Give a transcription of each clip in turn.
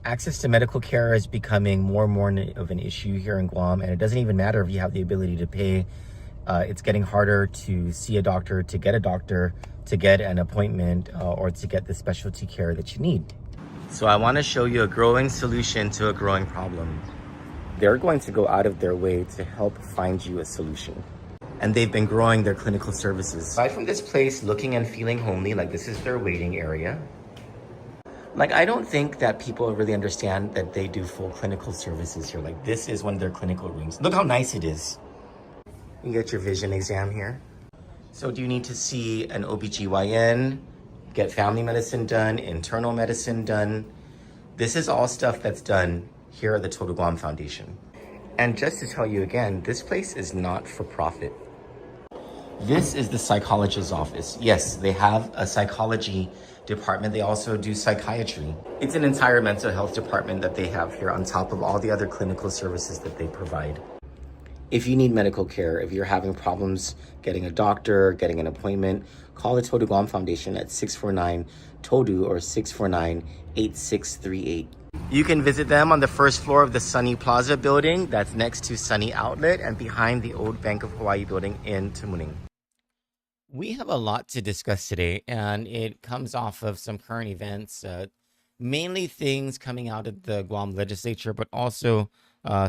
Access to medical care is becoming more and more of an issue here in Guam, and it doesn't even matter if you have the ability to pay. It's getting harder to see a doctor, to get an appointment, or to get the specialty care that you need. So I want to show you a growing solution to a growing problem. They're going to go out of their way to help find you a solution. And they've been growing their clinical services. Aside from this place looking and feeling homely, like this is their waiting area. Like, I don't think that people really understand that they do full clinical services here. Like, this is one of their clinical rooms. Look how nice it is. You get your vision exam here. So do you need to see an OBGYN, get family medicine done, internal medicine done? This is all stuff that's done here at the Total Guam Foundation. And just to tell you again, this place is not for profit. This is the psychologist's office. Yes, they have a psychology department. They also do psychiatry. It's an entire mental health department that they have here on top of all the other clinical services that they provide. If you need medical care, if you're having problems getting a doctor, getting an appointment, call the Todu Guam Foundation at 649-TODU or 649-8638. You can visit them on the first floor of the Sunny Plaza building that's next to Sunny Outlet and behind the old Bank of Hawaii building in Tamuning. We have a lot to discuss today, and it comes off of some current events, mainly things coming out of the Guam legislature, but also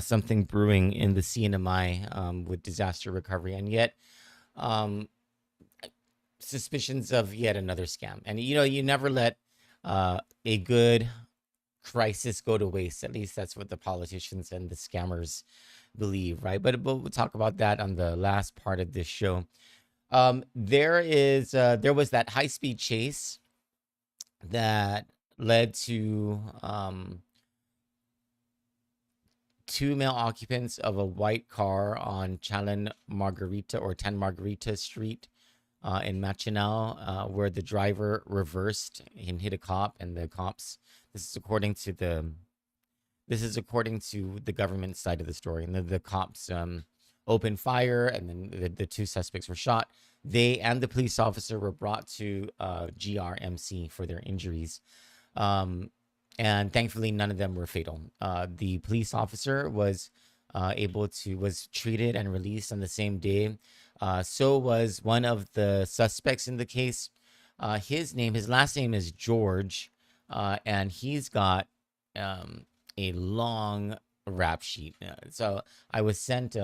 something brewing in the CNMI with disaster recovery, and yet suspicions of yet another scam. And, you know, you never let a good crisis go to waste. At least that's what the politicians and the scammers believe, right? But we'll talk about that on the last part of this show. There was that high-speed chase that led to 2 male occupants of a white car on Chalan Margarita or 10 Margarita Street in Machinao, where the driver reversed and hit a cop, and the cops. This is according to the government side of the story, and the cops opened fire, and then the 2 suspects were shot. They and the police officer were brought to GRMC for their injuries. And thankfully, none of them were fatal. The police officer was treated and released on the same day. So was one of the suspects in the case. His last name is George, and he's got a long rap sheet. So I was sent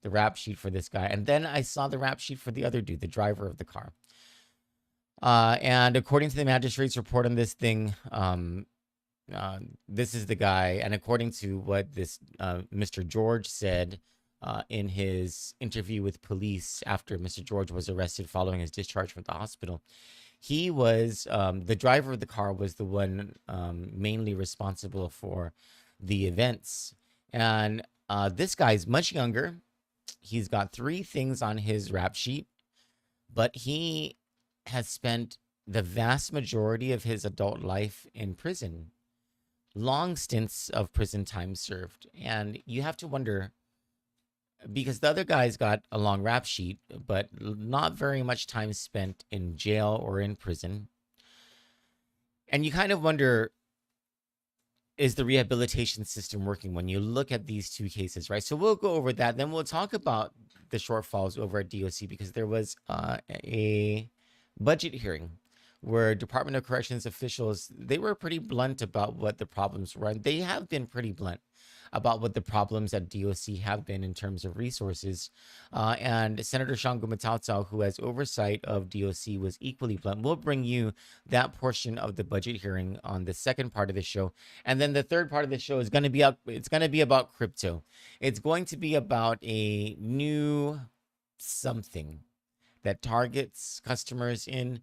the rap sheet for this guy, and then I saw the rap sheet for the other dude, the driver of the car. And according to the magistrate's report on this thing, this is the guy. And according to what this Mr. George said in his interview with police after Mr. George was arrested following his discharge from the hospital, he was the driver of the car was the one mainly responsible for the events. And this guy's much younger. He's got 3 things on his rap sheet, but he has spent the vast majority of his adult life in prison. Long stints of prison time served. And you have to wonder, because the other guy's got a long rap sheet, but not very much time spent in jail or in prison. And you kind of wonder, is the rehabilitation system working when you look at these 2 cases, right? So we'll go over that. Then we'll talk about the shortfalls over at DOC, because there was a budget hearing where Department of Corrections officials, they were pretty blunt about what the problems were. And they have been pretty blunt about what the problems at DOC have been in terms of resources. And Senator Shango Matautau, who has oversight of DOC, was equally blunt. We'll bring you that portion of the budget hearing on the second part of the show. And then the third part of the show is going to be about crypto. It's going to be about a new something that targets customers in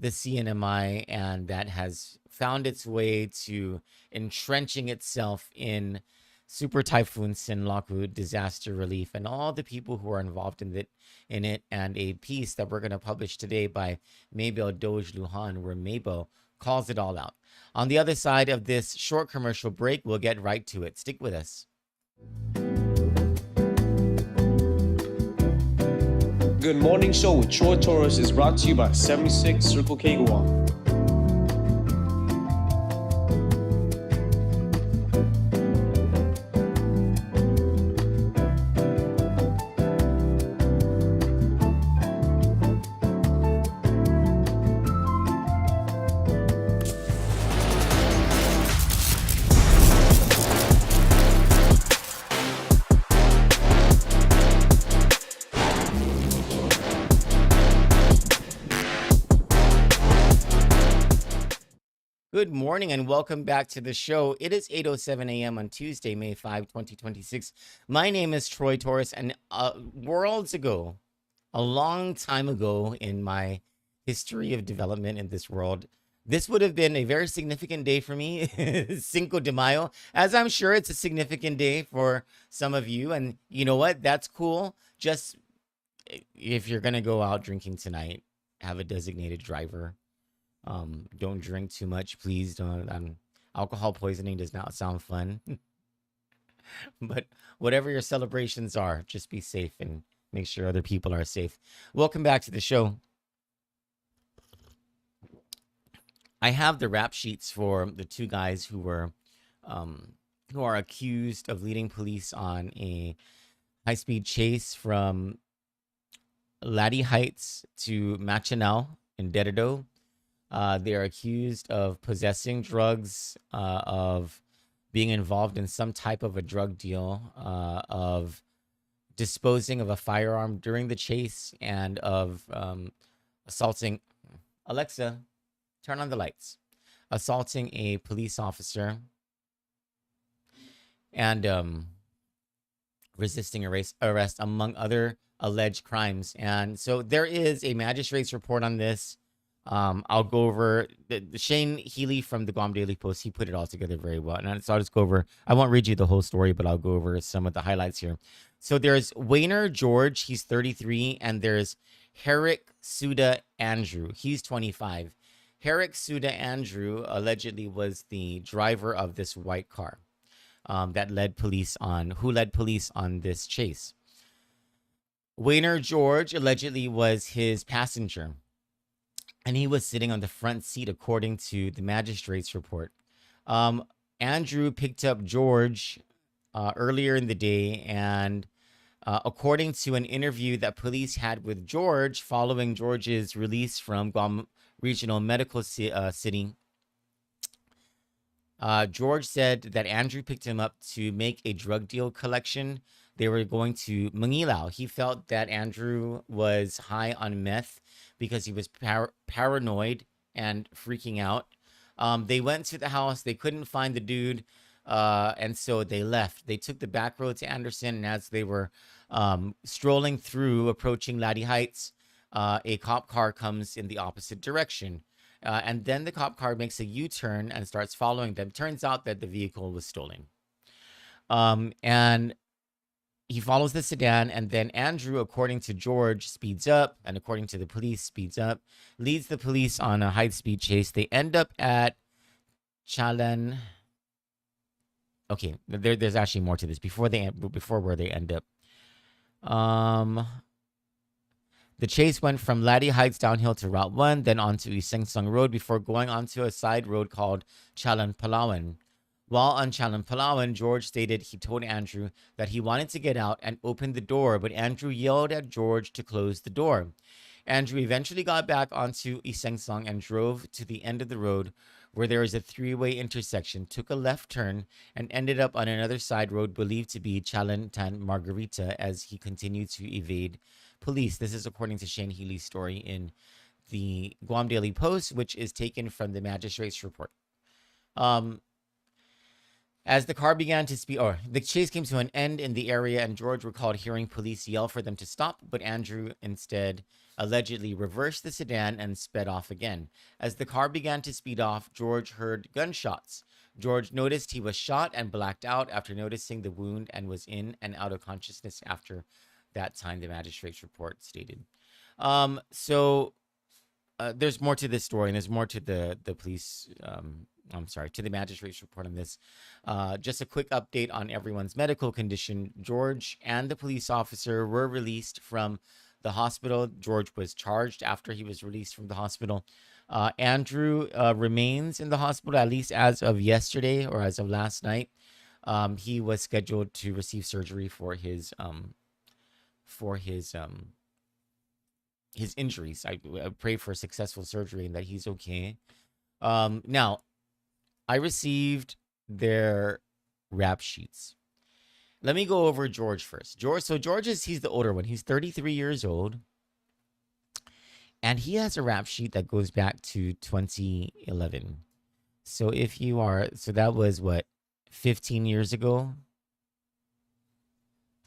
the CNMI, and that has found its way to entrenching itself in Super Typhoon Sinlaku disaster relief and all the people who are involved in it, and a piece that we're going to publish today by Mabel Doge Luhan, where Mabel calls it all out. On the other side of this short commercial break, we'll get right to it. Stick with us. Good Morning Show with Troy Torres is brought to you by 76 Circle K Guam. Good morning and welcome back to the show. It is 8:07 a.m. on Tuesday, May 5, 2026. My name is Troy Torres, and worlds ago, a long time ago in my history of development in this world, this would have been a very significant day for me, Cinco de Mayo, as I'm sure it's a significant day for some of you. And you know what? That's cool. Just if you're going to go out drinking tonight, have a designated driver. Don't drink too much, please. Don't. Alcohol poisoning does not sound fun. But whatever your celebrations are, just be safe and make sure other people are safe. Welcome back to the show. I have the rap sheets for the two guys who are accused of leading police on a high-speed chase from Laddie Heights to Machinal in Dededo. They are accused of possessing drugs, of being involved in some type of a drug deal, of disposing of a firearm during the chase, and of assaulting. Alexa, turn on the lights. Assaulting a police officer and resisting arrest, among other alleged crimes. And so there is a magistrate's report on this. I'll go over the Shane Healy from the Guam Daily Post. He put it all together very well. And so I'll just go over, I won't read you the whole story, but I'll go over some of the highlights here. So there's Wayner George, he's 33, and there's Herrick Suda Andrew, he's 25. Herrick Suda Andrew allegedly was the driver of this white car that led police on, who led police on this chase. Wayner George allegedly was his passenger, and he was sitting on the front seat, according to the magistrate's report. Andrew picked up George earlier in the day, and according to an interview that police had with George following George's release from Guam Regional Medical City, George said that Andrew picked him up to make a drug deal collection. They were going to Mangilaw. He felt that Andrew was high on meth because he was paranoid and freaking out. They went to the house. They couldn't find the dude, and so they left. They took the back road to Anderson, and as they were strolling through, approaching Laddie Heights, a cop car comes in the opposite direction. And then the cop car makes a U-turn and starts following them. Turns out that the vehicle was stolen. And he follows the sedan, and then Andrew, according to George, speeds up, and according to the police, speeds up, leads the police on a high-speed chase. They end up at Chalan. Okay, there's actually more to this before where they end up. The chase went from Laddie Heights downhill to Route 1, then onto Isengsung Road before going onto a side road called Chalan Palawan. While on Chalan Palawan, George stated he told Andrew that he wanted to get out and open the door, but Andrew yelled at George to close the door. Andrew eventually got back onto Isengsung and drove to the end of the road where there is a three-way intersection, took a left turn, and ended up on another side road believed to be Chalan Tan Margarita as he continued to evade police. This is according to Shane Healy's story in the Guam Daily Post, which is taken from the magistrate's report. As the car began to speed, the chase came to an end in the area, and George recalled hearing police yell for them to stop, but Andrew instead allegedly reversed the sedan and sped off again. As the car began to speed off, George heard gunshots. George noticed he was shot and blacked out after noticing the wound and was in and out of consciousness after that time, the magistrate's report stated. So there's more to this story, and there's more to the police. To the magistrate's report on this. Just a quick update on everyone's medical condition. George and the police officer were released from the hospital. George was charged after he was released from the hospital. Andrew remains in the hospital, at least as of yesterday or as of last night. He was scheduled to receive surgery for his injuries. I pray for successful surgery and that he's okay. Now, I received their rap sheets. Let me go over George first. George he's the older one. He's 33 years old. And he has a rap sheet that goes back to 2011. So if you are, so that was what, 15 years ago?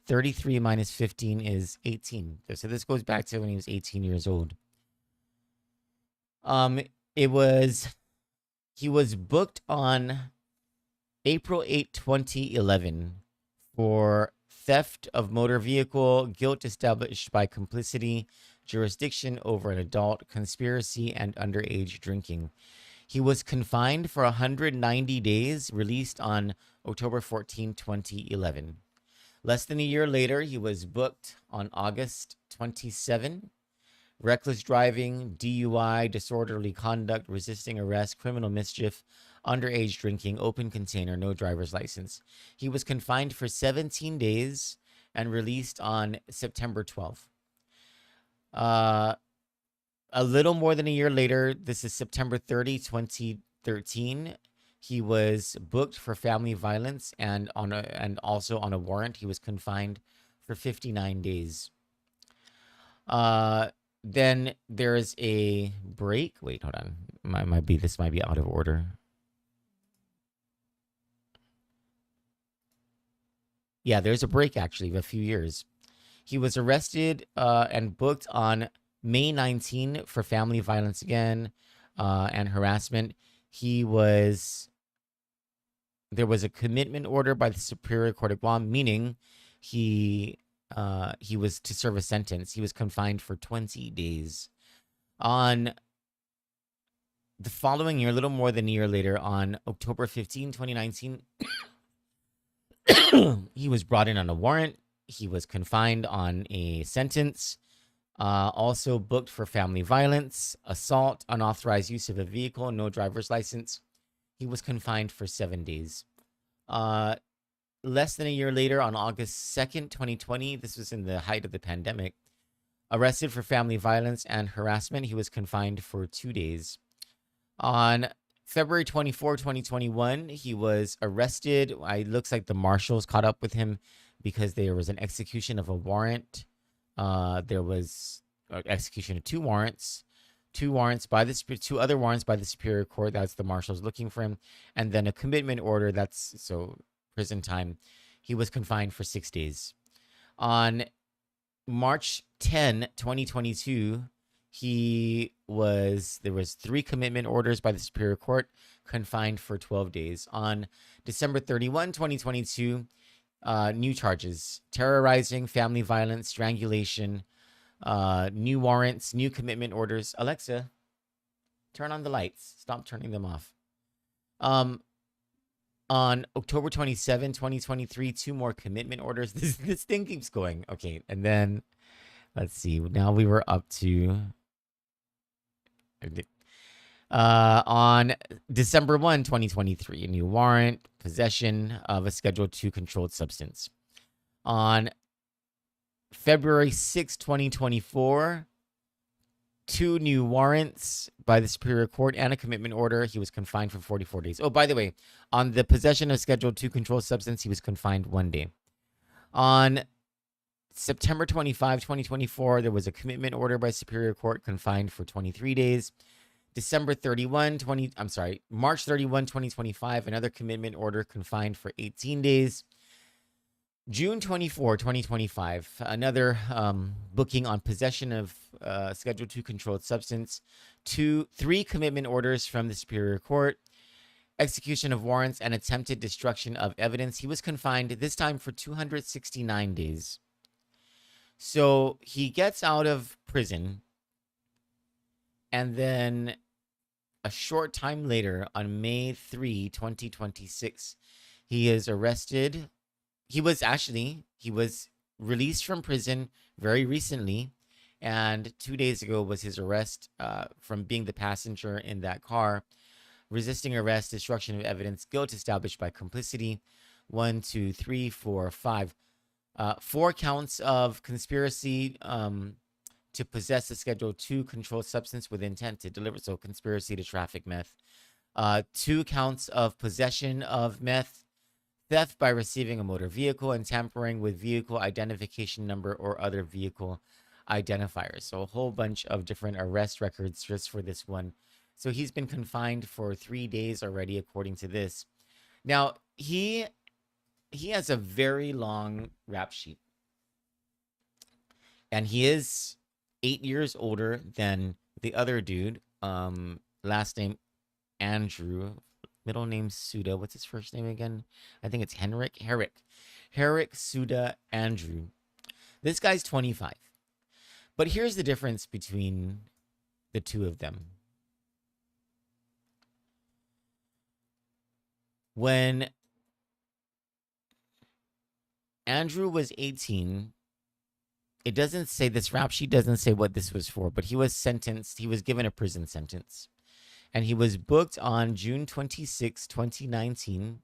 33 minus 15 is 18. So this goes back to when he was 18 years old. It was, he was booked on April 8, 2011 for theft of motor vehicle, guilt established by complicity, jurisdiction over an adult, conspiracy, and underage drinking. He was confined for 190 days, released on October 14, 2011. Less than a year later, he was booked on August 27. Reckless driving, DUI, disorderly conduct, resisting arrest, criminal mischief, underage drinking, open container, no driver's license. He was confined for 17 days and released on September 12th. A little more than a year later, this is September 30, 2013. He was booked for family violence and also on a warrant. He was confined for 59 days. Then there's a break. Wait, hold on. This might be out of order. Yeah, there's a break actually of a few years. He was arrested and booked on May 19 for family violence again and harassment. There was a commitment order by the Superior Court of Guam, meaning he was to serve a sentence. He was confined for 20 days. On the following year, a little more than a year later, on October 15, 2019, he was brought in on a warrant. He was confined on a sentence. Also booked for family violence, assault, unauthorized use of a vehicle, no driver's license. He was confined for 7 days. Less than a year later, on August 2nd, 2020, this was in the height of the pandemic, arrested for family violence and harassment. He was confined for 2 days. On February 24, 2021, he was arrested. It looks like the marshals caught up with him because there was an execution of a warrant. There was execution of two other warrants by the Superior Court. That's the marshals looking for him. And then a commitment order. That's prison time. He was confined for 6 days. On March 10, 2022, there was 3 commitment orders by the Superior Court, confined for 12 days. On December 31, 2022, new charges: terrorizing, family violence, strangulation, new warrants, new commitment orders. Alexa, turn on the lights. Stop turning them off. On October 27, 2023, 2 more commitment orders. This thing keeps going. Okay, and then let's see. Now we were up to on December 1, 2023, a new warrant, possession of a Schedule II controlled substance. On February 6, 2024, 2 new warrants by the Superior Court and a commitment order. He was confined for 44 days. Oh, by the way, on the possession of Schedule II controlled substance, he was confined 1 day. On September 25, 2024, there was a commitment order by Superior Court, confined for 23 days. March 31, 2025, another commitment order, confined for 18 days. June 24, 2025, another booking on possession of Schedule II controlled substance. 3 commitment orders from the Superior Court, execution of warrants, and attempted destruction of evidence. He was confined, this time for 269 days. So he gets out of prison, and then a short time later, on May 3, 2026, he is arrested. He was released from prison very recently, and 2 days ago was his arrest from being the passenger in that car. Resisting arrest, destruction of evidence, guilt established by complicity. 1, 2, 3, 4, 5. 4 counts of conspiracy to possess a Schedule II controlled substance with intent to deliver, so conspiracy to traffic meth. 2 counts of possession of meth, theft by receiving a motor vehicle, and tampering with vehicle identification number or other vehicle identifiers. So a whole bunch of different arrest records just for this one So he's been confined for 3 days already, according to this. Now, he has a very long rap sheet, and he is 8 years older than the other dude. Last name Andrew, middle name Suda. What's his first name again? I think it's Herrick Suda Andrew. This guy's 25. But here's the difference between the two of them. When Andrew was 18, it doesn't say, this rap sheet doesn't say what this was for, but he was sentenced. He was given a prison sentence. And he was booked on June 26, 2019.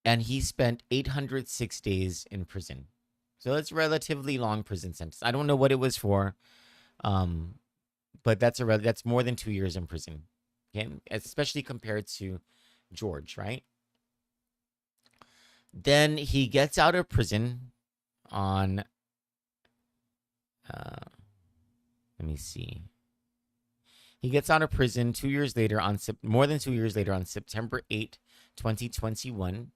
And he spent 806 days in prison. So it's a relatively long prison sentence. I don't know what it was for, but that's more than 2 years in prison. Okay, especially compared to George, right? Then he gets out of prison on, let me see. He gets out of prison 2 years later, more than 2 years later, on September 8, 2021.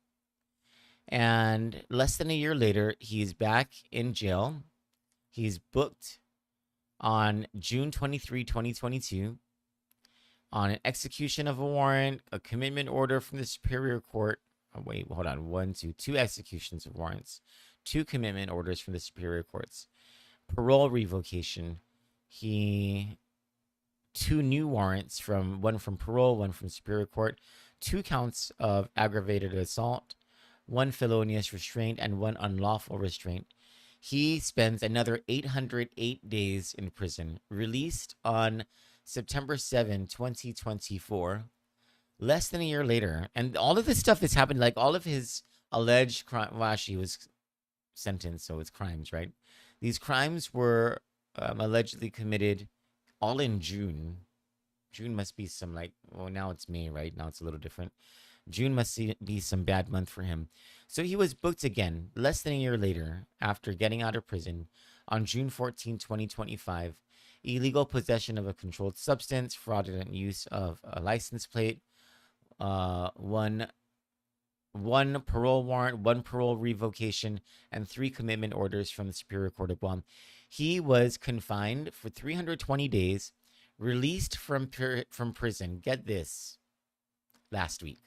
And less than a year later, he's back in jail. He's booked on June 23, 2022, on an execution of a warrant, a commitment order from the Superior Court. Oh, wait, hold on. Two executions of warrants, 2 commitment orders from the Superior Courts, parole revocation. 2 new warrants, one from parole, one from Superior Court, 2 counts of aggravated assault, 1 felonious restraint, and 1 unlawful restraint. He spends another 808 days in prison, released on September 7, 2024, less than a year later. And all of this stuff has happened, like all of his alleged crime. Well, actually, he was sentenced, so it's crimes, right? These crimes were allegedly committed all in June. June must be some, like, well, now it's May, right? Now it's a little different. June must be some bad month for him. So he was booked again less than a year later after getting out of prison on June 14, 2025. Illegal possession of a controlled substance, fraudulent use of a license plate, one parole warrant, 1 parole revocation, and 3 commitment orders from the Superior Court of Guam. He was confined for 320 days, released from prison. Get this, last week.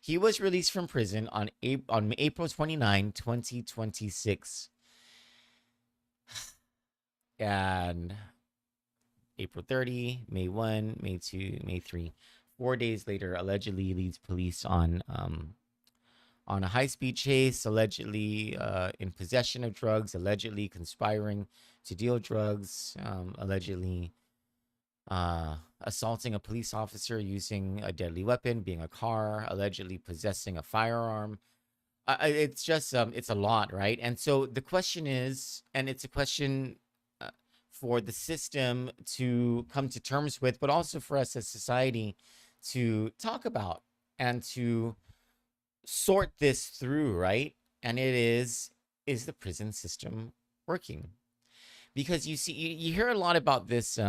He was released from prison on April 29, 2026. And April 30, May 1, May 2, May 3. 4 days later, allegedly leads police on a high-speed chase, allegedly in possession of drugs, allegedly conspiring to deal drugs, allegedly assaulting a police officer using a deadly weapon, being a car, allegedly possessing a firearm. It's just, it's a lot, right? And so the question is, and it's a question for the system to come to terms with, but also for us as society to talk about and to sort this through, right? And it is the prison system working? Because you see, you hear a lot about this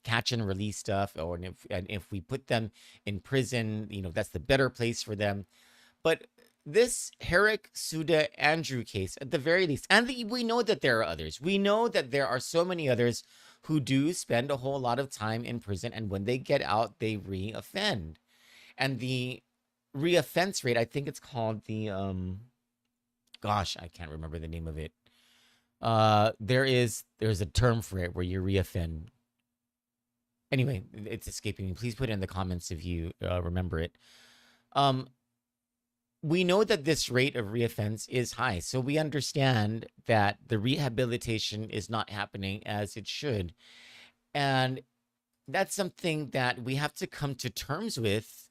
catch and release stuff, or if we put them in prison, that's the better place for them. But this Herrick Suda Andrew case, at the very least, and we know that there are others. We know that there are so many others who do spend a whole lot of time in prison, and when they get out, they re-offend. And the re-offense rate, I think it's called the gosh, I can't remember the name of it. There's a term for it where you re-offend. Anyway, it's escaping me. Please put it in the comments if you remember it. We know that this rate of reoffense is high, so we understand that the rehabilitation is not happening as it should. And that's something that we have to come to terms with,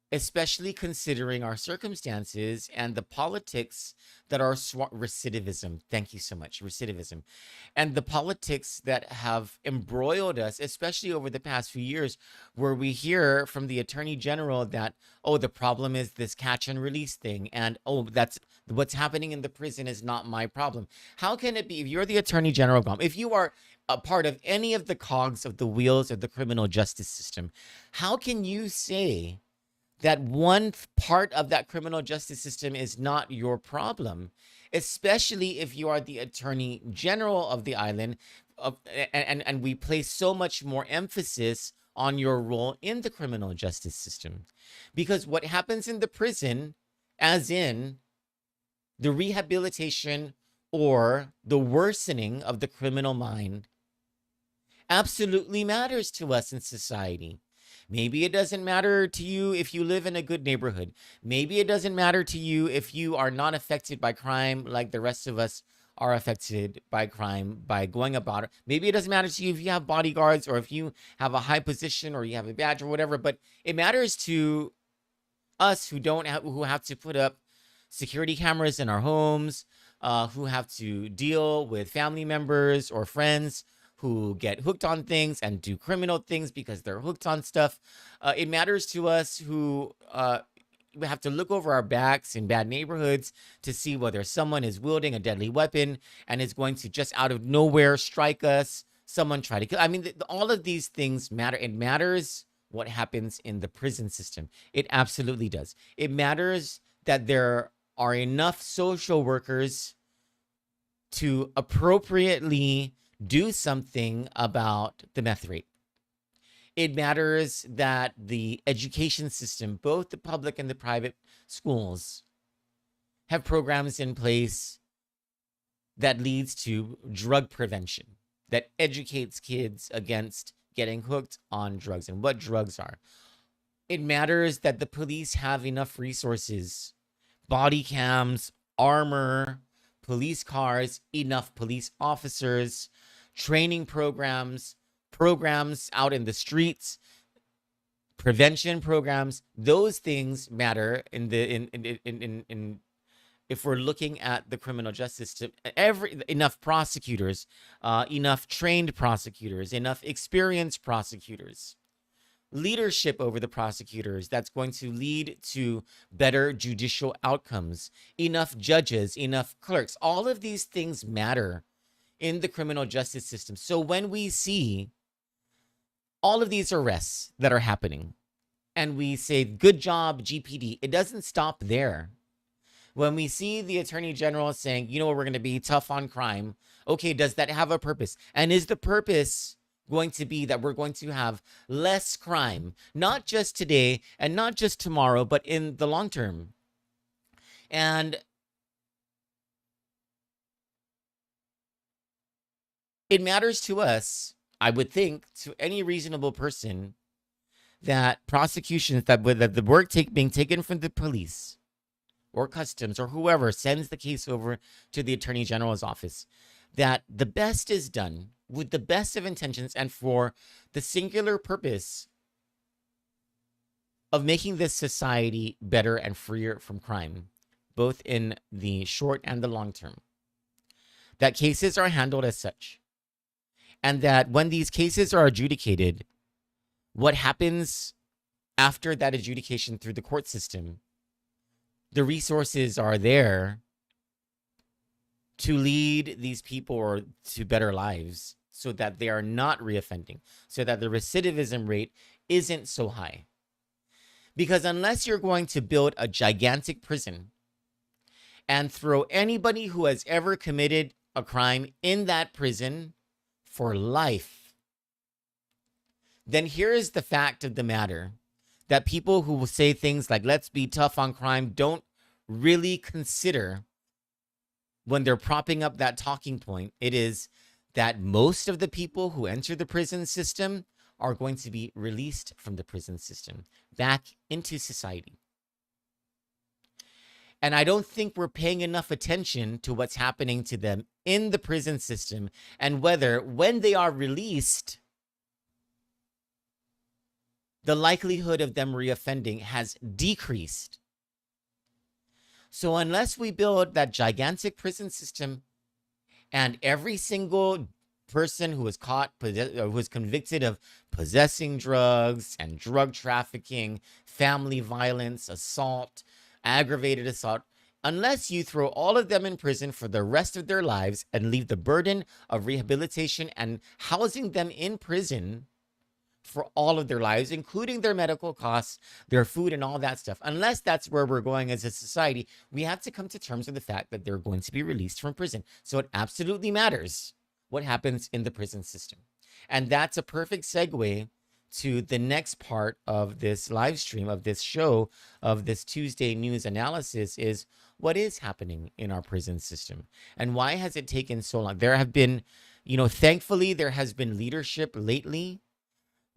especially considering our circumstances and the politics that are recidivism. Thank you so much. Recidivism. And the politics that have embroiled us, especially over the past few years, where we hear from the Attorney General that, oh, the problem is this catch and release thing. And, oh, that's what's happening in the prison is not my problem. How can it be, if you're the Attorney General of Guam, if you are a part of any of the cogs of the wheels of the criminal justice system, how can you say that one part of that criminal justice system is not your problem, especially if you are the attorney general of the island, and we place so much more emphasis on your role in the criminal justice system? Because what happens in the prison, as in the rehabilitation or the worsening of the criminal mind, absolutely matters to us in society. Maybe it doesn't matter to you if you live in a good neighborhood. Maybe it doesn't matter to you if you are not affected by crime like the rest of us are affected by crime by going about it. Maybe it doesn't matter to you if you have bodyguards or if you have a high position or you have a badge or whatever, but it matters to us who have to put up security cameras in our homes, who have to deal with family members or friends who get hooked on things and do criminal things because they're hooked on stuff. It matters to us who we have to look over our backs in bad neighborhoods to see whether someone is wielding a deadly weapon and is going to just out of nowhere strike us. Someone try to kill. I mean, all of these things matter. It matters what happens in the prison system. It absolutely does. It matters that there are enough social workers to appropriately do something about the meth rate. It matters that the education system, both the public and the private schools, have programs in place that leads to drug prevention, that educates kids against getting hooked on drugs and what drugs are. It matters that the police have enough resources, body cams, armor, police cars, enough police officers, training programs out in the streets, prevention programs. Those things matter in if we're looking at the criminal justice system. Enough prosecutors, enough trained prosecutors, enough experienced prosecutors, leadership over the prosecutors that's going to lead to better judicial outcomes, enough judges, enough clerks. All of these things matter in the criminal justice system. So when we see all of these arrests that are happening and we say, good job, GPD, it doesn't stop there. When we see the attorney general saying, you know, we're going to be tough on crime, okay, does that have a purpose? And is the purpose going to be that we're going to have less crime, not just today and not just tomorrow, but in the long term? And it matters to us, I would think, to any reasonable person, that prosecutions, that the work being taken from the police or customs or whoever sends the case over to the attorney general's office, that the best is done with the best of intentions and for the singular purpose of making this society better and freer from crime, both in the short and the long term. That cases are handled as such. And that when these cases are adjudicated, what happens after that adjudication through the court system, the resources are there to lead these people to better lives so that they are not reoffending, so that the recidivism rate isn't so high. Because unless you're going to build a gigantic prison and throw anybody who has ever committed a crime in that prison for life, then here is the fact of the matter, that people who will say things like, let's be tough on crime, don't really consider when they're propping up that talking point. It is that most of the people who enter the prison system are going to be released from the prison system back into society. And I don't think we're paying enough attention to what's happening to them in the prison system and whether, when they are released, the likelihood of them reoffending has decreased. So unless we build that gigantic prison system and every single person who was caught, who was convicted of possessing drugs and drug trafficking, family violence, assault, aggravated assault, unless you throw all of them in prison for the rest of their lives and leave the burden of rehabilitation and housing them in prison for all of their lives, including their medical costs, their food, and all that stuff. Unless that's where we're going as a society, we have to come to terms with the fact that they're going to be released from prison. So it absolutely matters what happens in the prison system. And that's a perfect segue to the next part of this live stream, of this show, of this Tuesday news analysis, is what is happening in our prison system and why has it taken so long? There have been, thankfully, there has been leadership lately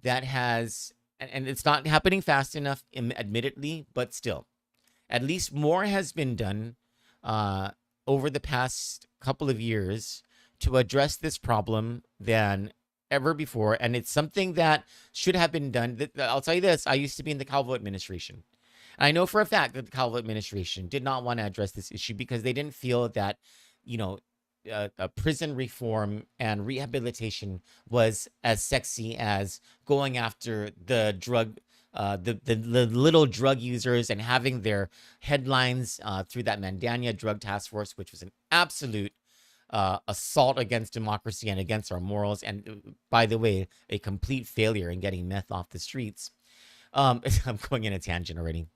that has, and it's not happening fast enough, admittedly, but still, at least more has been done over the past couple of years to address this problem than ever before. And it's something that should have been done. I'll tell you this, I used to be in the Calvo administration. I know for a fact that the Calvo administration did not want to address this issue because they didn't feel that, prison reform and rehabilitation was as sexy as going after the little drug users and having their headlines through that Mandania Drug Task Force, which was an absolute assault against democracy and against our morals. And by the way, a complete failure in getting meth off the streets. I'm going in a tangent already.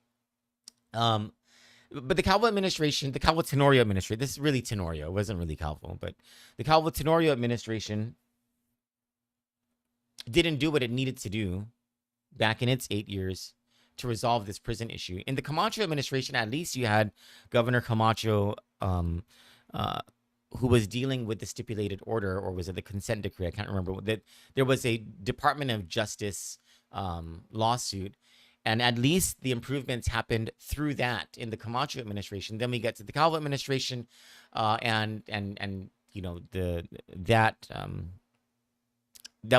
But the Calvo administration, the Calvo Tenorio administration, this is really Tenorio, it wasn't really Calvo, but the Calvo Tenorio administration didn't do what it needed to do back in its 8 years to resolve this prison issue. In the Camacho administration, at least you had Governor Camacho, who was dealing with the stipulated order, or was it the consent decree? I can't remember. That there was a Department of Justice lawsuit. And at least the improvements happened through that in the Camacho administration. Then we get to the Calvo administration, that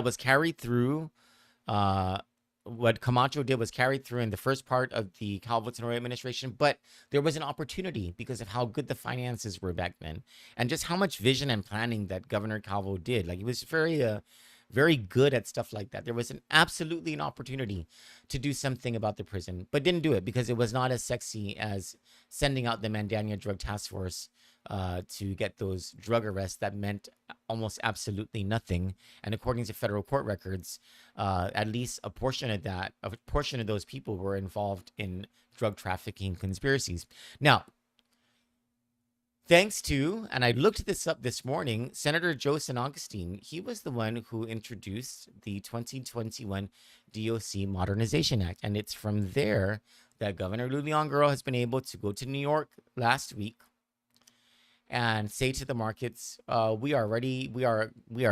was carried through. What Camacho did was carried through in the first part of the Calvo Tenorio administration, but there was an opportunity because of how good the finances were back then, and just how much vision and planning that Governor Calvo did. Like, he was very good at stuff like that. There was absolutely an opportunity to do something about the prison, but didn't do it because it was not as sexy as sending out the Mandania Drug Task Force to get those drug arrests that meant almost absolutely nothing. And according to federal court records, at least a portion of those people were involved in drug trafficking conspiracies. Now, thanks to, and I looked this up this morning, Senator Joe San Augustine, he was the one who introduced the 2021 DOC Modernization Act. And it's from there that Governor Lou Leon-Guerrero has been able to go to New York last week and say to the markets, we are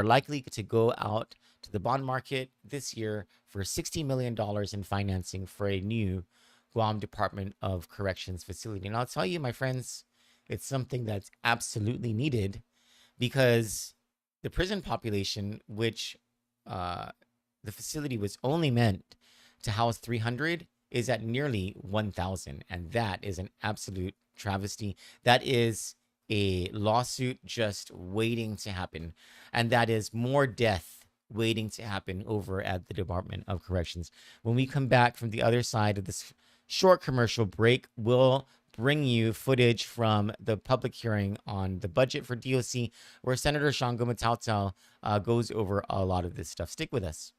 likely to go out to the bond market this year for $60 million in financing for a new Guam Department of Corrections facility. And I'll tell you, my friends, it's something that's absolutely needed because the prison population, which the facility was only meant to house 300, is at nearly 1,000. And that is an absolute travesty. That is a lawsuit just waiting to happen. And that is more death waiting to happen over at the Department of Corrections. When we come back from the other side of this short commercial break, we'll bring you footage from the public hearing on the budget for DOC, where Senator Shango Matautal goes over a lot of this stuff. Stick with us.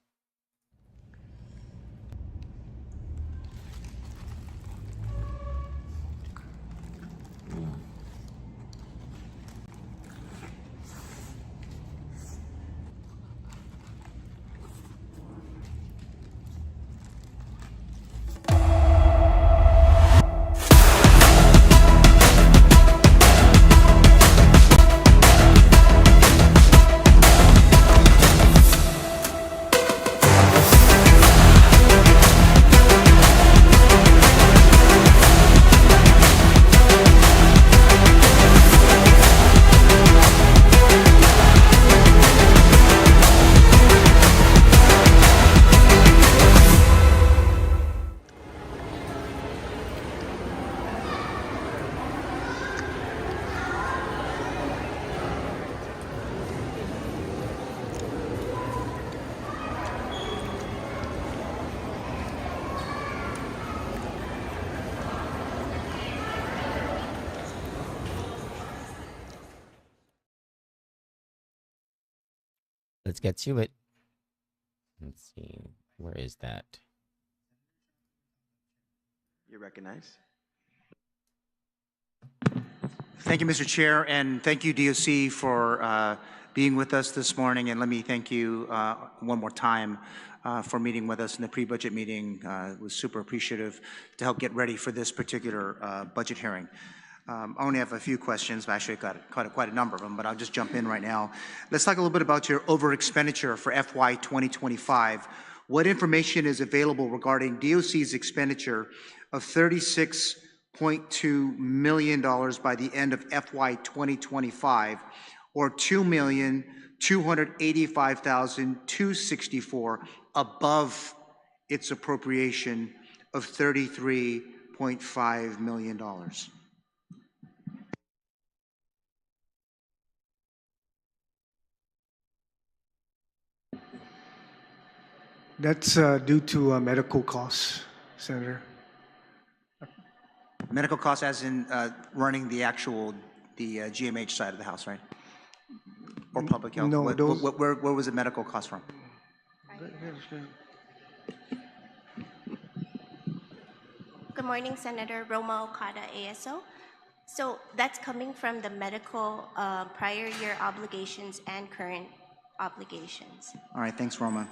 Let's get to it. Let's see. Where is that? You're recognized. Thank you, Mr. Chair, and thank you, DOC, for being with us this morning. And let me thank you one more time for meeting with us in the pre-budget meeting. It was super appreciative to help get ready for this particular budget hearing. I only have a few questions, but actually I've got quite a number of them, but I'll just jump in right now. Let's talk a little bit about your over expenditure for FY 2025. What information is available regarding DOC's expenditure of $36.2 million by the end of FY 2025, or $2,285,264 above its appropriation of $33.5 million? That's due to medical costs, Senator. Medical costs as in running the GMH side of the house, right? Or public health? No, where was the medical cost from? Good morning, Senator. Roma Okada, ASO. So that's coming from the medical prior year obligations and current obligations. All right, thanks, Roma.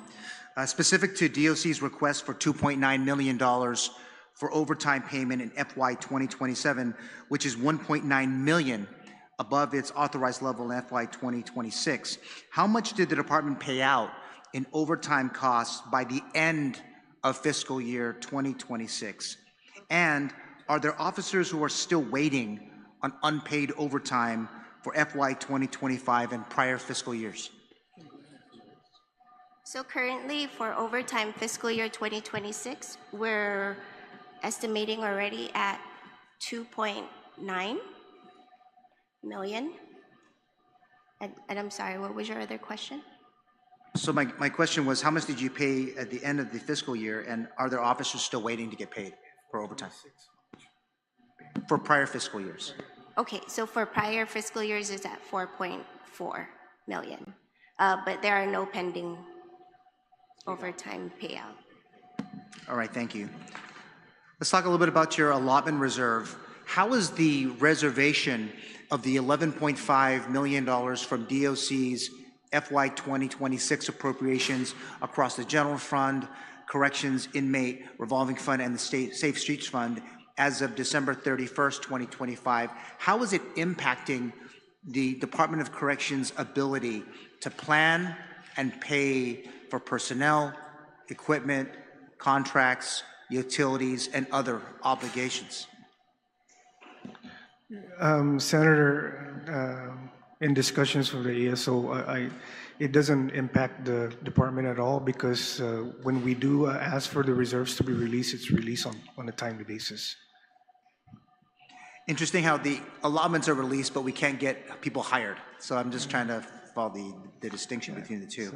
Specific to DOC's request for $2.9 million for overtime payment in FY 2027, which is $1.9 million above its authorized level in FY 2026. How much did the department pay out in overtime costs by the end of fiscal year 2026? And are there officers who are still waiting on unpaid overtime for FY 2025 and prior fiscal years? So currently for overtime fiscal year 2026, we're estimating already at $2.9 million. And I'm sorry, what was your other question? So my question was, how much did you pay at the end of the fiscal year, and are there officers still waiting to get paid for overtime? For prior fiscal years. Okay, so for prior fiscal years, it's at 4.4 million. But there are no pending overtime payout. All right, thank you. Let's talk a little bit about your allotment reserve. How is the reservation of the $11.5 million from DOC's FY 2026 appropriations across the general fund, corrections, inmate, revolving fund, and the state Safe Streets Fund as of December 31st, 2025? How is it impacting the Department of Corrections' ability to plan and pay for personnel, equipment, contracts, utilities, and other obligations? Senator, in discussions with the ASO, it doesn't impact the department at all because when we do ask for the reserves to be released, it's released on a timely basis. Interesting how the allotments are released, but we can't get people hired. So I'm just trying to follow the distinction between the two.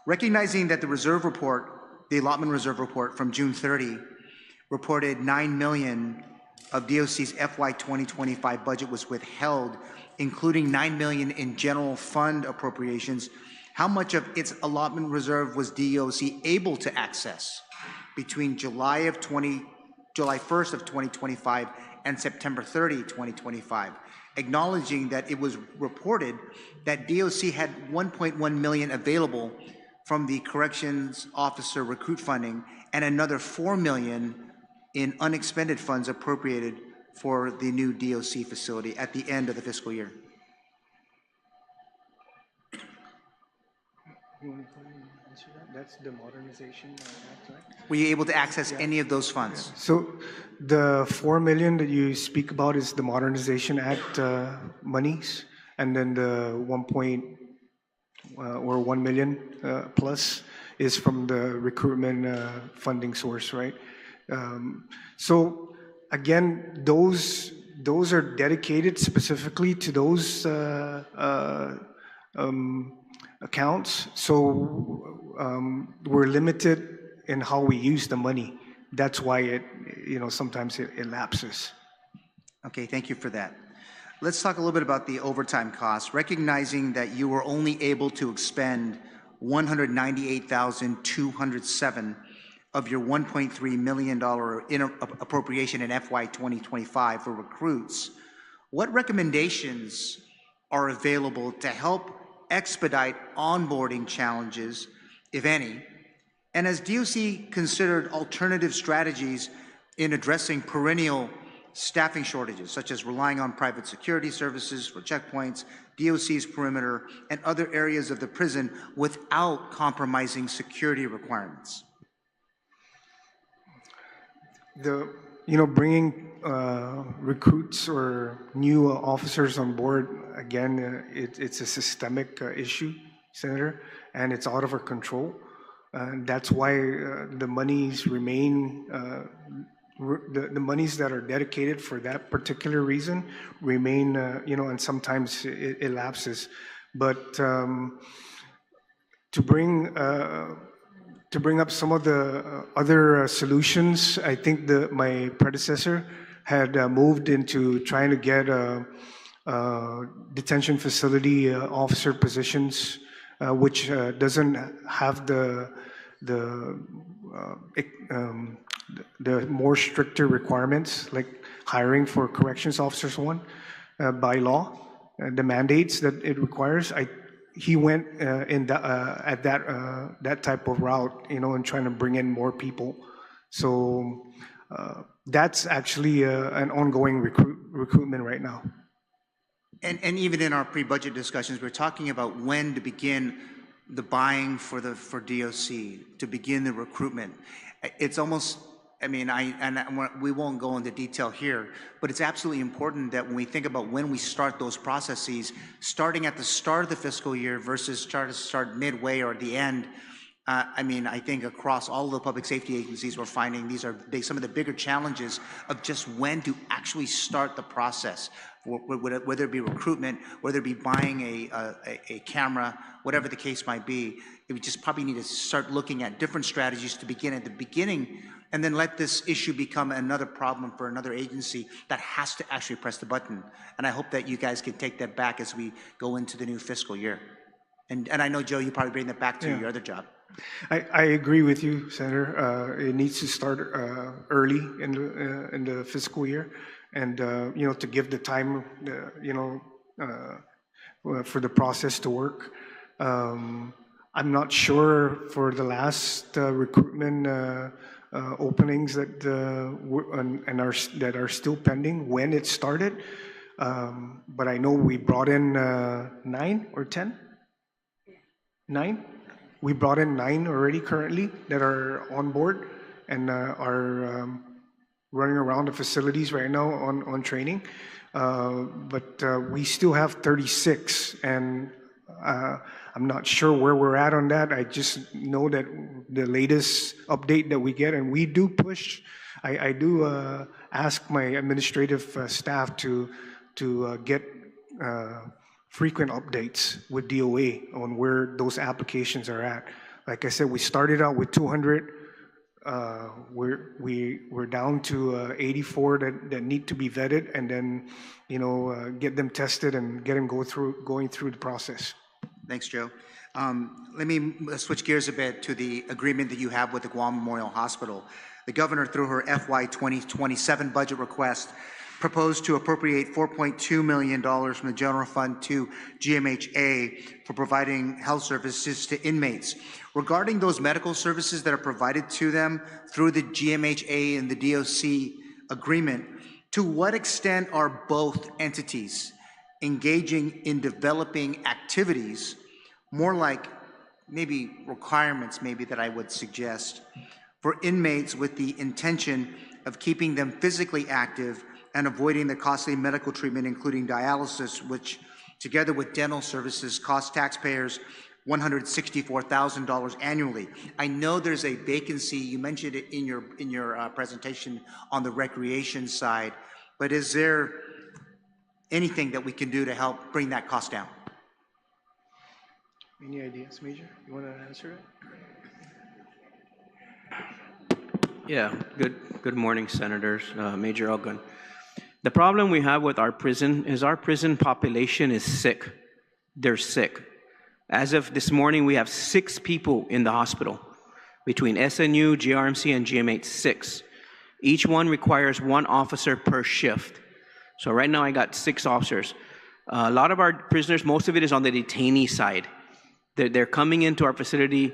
Recognizing that the reserve report, the allotment reserve report from June 30, reported $9 million of DOC's FY 2025 budget was withheld, including $9 million in general fund appropriations. How much of its allotment reserve was DOC able to access between July 1st of 2025 and September 30, 2025? Acknowledging that it was reported that DOC had $1.1 million available from the corrections officer recruit funding and another $4 million in unexpended funds appropriated for the new DOC facility at the end of the fiscal year. That's the modernization act, right? Were you able to access any of those funds? So the $4 million that you speak about is the Modernization Act monies, and then the $1 million plus is from the recruitment funding source, right? So again, those are dedicated specifically to those accounts. So we're limited in how we use the money. That's why sometimes it lapses. Okay, thank you for that. let's talk a little bit about the overtime costs, recognizing that you were only able to expend 198,207 of your $1.3 million appropriation in FY 2025 for recruits. What recommendations are available to help expedite onboarding challenges, if any? And has DOC considered alternative strategies in addressing perennial staffing shortages, such as relying on private security services for checkpoints, DOC's perimeter, and other areas of the prison without compromising security requirements? Bringing recruits or new officers on board, again, it's a systemic issue, Senator, and it's out of our control. That's why the monies remain, the monies that are dedicated for that particular reason remain, and sometimes it lapses. But to bring up some of the other solutions, I think my predecessor had moved into trying to get detention facility officer positions, which doesn't have the more stricter requirements, like hiring for corrections officers by law, the mandates that it requires. He went at that type of route, and trying to bring in more people. So that's actually an ongoing recruitment right now. And even in our pre-budget discussions, we're talking about when to begin the buying for DOC, to begin the recruitment. It's almost, we won't go into detail here, but it's absolutely important that when we think about when we start those processes, starting at the start of the fiscal year versus start midway or at the end. I think across all of the public safety agencies, we're finding these are some of the bigger challenges of just when to actually start the process, whether it be recruitment, whether it be buying a camera, whatever the case might be. We just probably need to start looking at different strategies to begin at the beginning, and then let this issue become another problem for another agency that has to actually press the button. And I hope that you guys can take that back as we go into the new fiscal year. And I know, Joe, you probably bring that back to your other job. I agree with you, Senator. It needs to start early in the fiscal year, and to give the time, for the process to work. I'm not sure for the last recruitment openings that are still pending when it started, but I know we brought in 9 or 10. 9. We brought in 9 already currently that are on board and are running around the facilities right now on training. But we still have 36, and I'm not sure where we're at on that. I just know that the latest update that we get, and we do push, I do ask my administrative staff to get frequent updates with DOA on where those applications are at. Like I said, we started out with 200. We're down to 84 that need to be vetted, and then get them tested and get them going through the process. Thanks, Joe. Let me switch gears a bit to the agreement that you have with the Guam Memorial Hospital. The governor, through her FY 2027 budget request, proposed to appropriate $4.2 million from the general fund to GMHA for providing health services to inmates. Regarding those medical services that are provided to them through the GMHA and the DOC agreement, to what extent are both entities engaging in developing activities, more like maybe requirements maybe that I would suggest, for inmates with the intention of keeping them physically active and avoiding the costly medical treatment, including dialysis, which, together with dental services, cost taxpayers $164,000 annually. I know there's a vacancy. You mentioned it in your presentation on the recreation side, but is there anything that we can do to help bring that cost down? Any ideas, Major? You want to answer it? Yeah. Good morning, Senators. Major Elgun. The problem we have with our prison is our prison population is sick. They're sick. As of this morning, we have 6 people in the hospital between SNU, GRMC, and GMH, 6. Each one requires 1 officer per shift. So right now I got 6 officers. A lot of our prisoners, most of it is on the detainee side. They're coming into our facility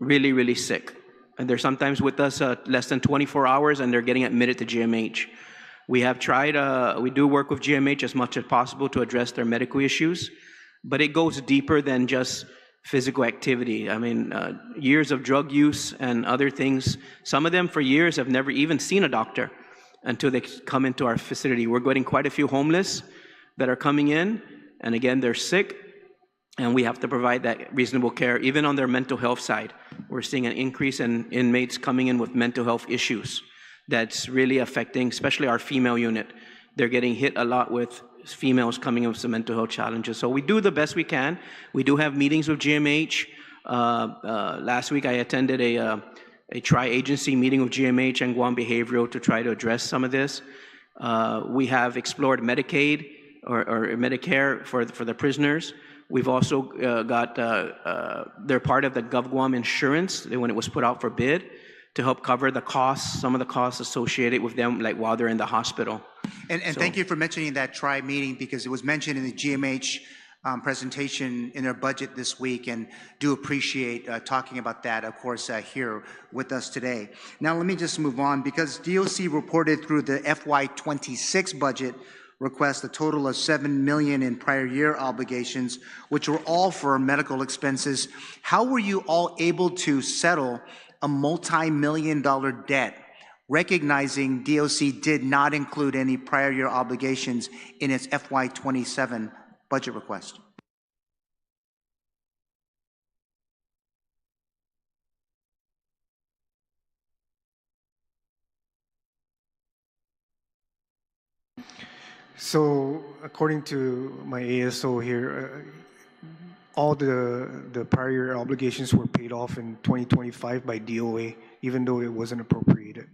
really, really sick. And they're sometimes with us less than 24 hours and they're getting admitted to GMH. We have tried, we do work with GMH as much as possible to address their medical issues, but it goes deeper than just physical activity. I mean, years of drug use and other things. Some of them for years have never even seen a doctor until they come into our facility. We're getting quite a few homeless that are coming in, and again, they're sick, and we have to provide that reasonable care. Even on their mental health side, we're seeing an increase in inmates coming in with mental health issues. That's really affecting, especially our female unit. They're getting hit a lot with females coming in with some mental health challenges. So we do the best we can. We do have meetings with GMH. Last week I attended a tri-agency meeting with GMH and Guam Behavioral to try to address some of this. We have explored Medicaid or Medicare for the prisoners. We've also got, they're part of the GovGuam insurance when it was put out for bid, to help cover the costs, some of the costs associated with them, like while they're in the hospital. And so, thank you for mentioning that tri meeting, because it was mentioned in the GMH presentation in their budget this week, and do appreciate talking about that, of course, here with us today. Now, let me just move on, because DOC reported through the FY26 budget request a total of $7 million in prior year obligations, which were all for medical expenses. How were you all able to settle a multi-million-dollar debt, recognizing DOC did not include any prior year obligations in its FY27 budget request? So according to my ASO here, all the prior year obligations were paid off in 2025 by DOA, even though it wasn't appropriated.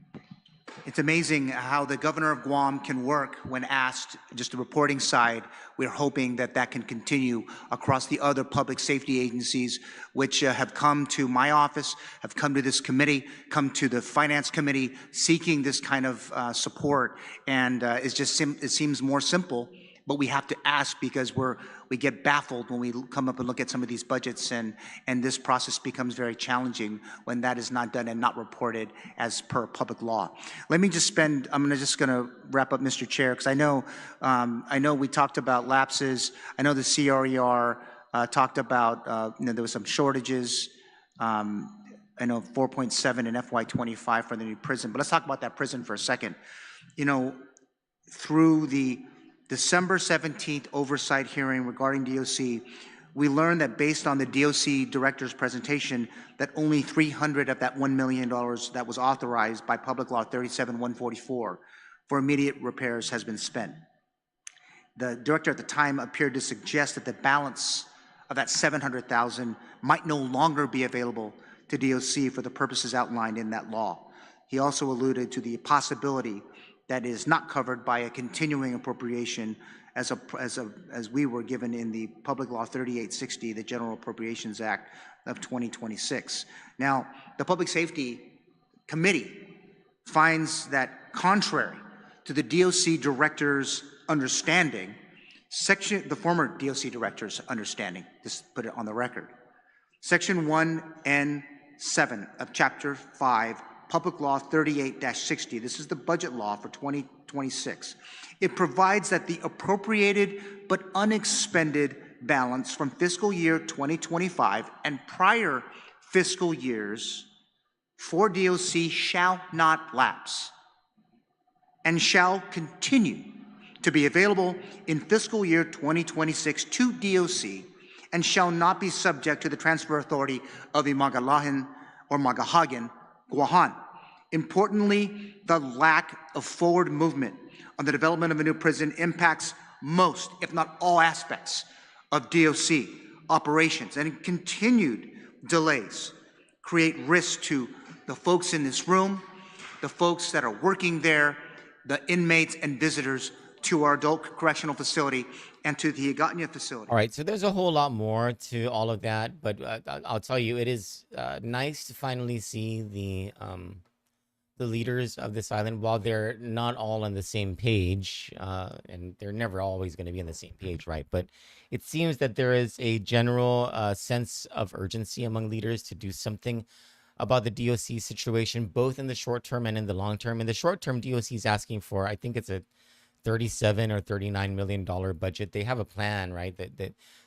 It's amazing how the governor of Guam can work when asked. Just the reporting side, we're hoping that that can continue across the other public safety agencies, which have come to my office, have come to this committee, come to the finance committee, seeking this kind of support. And it seems more simple, but we have to ask, because we get baffled when we come up and look at some of these budgets, and this process becomes very challenging when that is not done and not reported as per public law. Let me just I'm just gonna wrap up, Mr. Chair, because I know we talked about lapses. I know the CRER talked about, there was some shortages. I know 4.7 in FY25 for the new prison, but let's talk about that prison for a second. Through the December 17th oversight hearing regarding DOC, we learned that based on the DOC director's presentation, that only 300 of that $1 million that was authorized by Public Law 37-144 for immediate repairs has been spent. The director at the time appeared to suggest that the balance of that 700,000 might no longer be available to DOC for the purposes outlined in that law. He also alluded to the possibility that is not covered by a continuing appropriation as we were given in the Public Law 3860, the General Appropriations Act of 2026. Now, the Public Safety Committee finds that contrary to the DOC director's understanding, the former DOC director's understanding, just put it on the record, Section 1N7 of Chapter 5, Public Law 38-60, this is the budget law for 2026. It provides that the appropriated but unexpended balance from fiscal year 2025 and prior fiscal years for DOC shall not lapse and shall continue to be available in fiscal year 2026 to DOC, and shall not be subject to the transfer authority of Imagalahan or Magahagan, Guahan. Importantly, the lack of forward movement on the development of a new prison impacts most, if not all, aspects of DOC operations, and continued delays create risk to the folks in this room, the folks that are working there, the inmates and visitors to our adult correctional facility and to the Higatnya facility. All right, so there's a whole lot more to all of that, but I'll tell you, it is nice to finally see the leaders of this island. While they're not all on the same page, and they're never always going to be on the same page, right? But it seems that there is a general sense of urgency among leaders to do something about the DOC situation, both in the short term and in the long term. In the short term, DOC is asking for, I think it's a $37 or $39 million budget. They have a plan, right?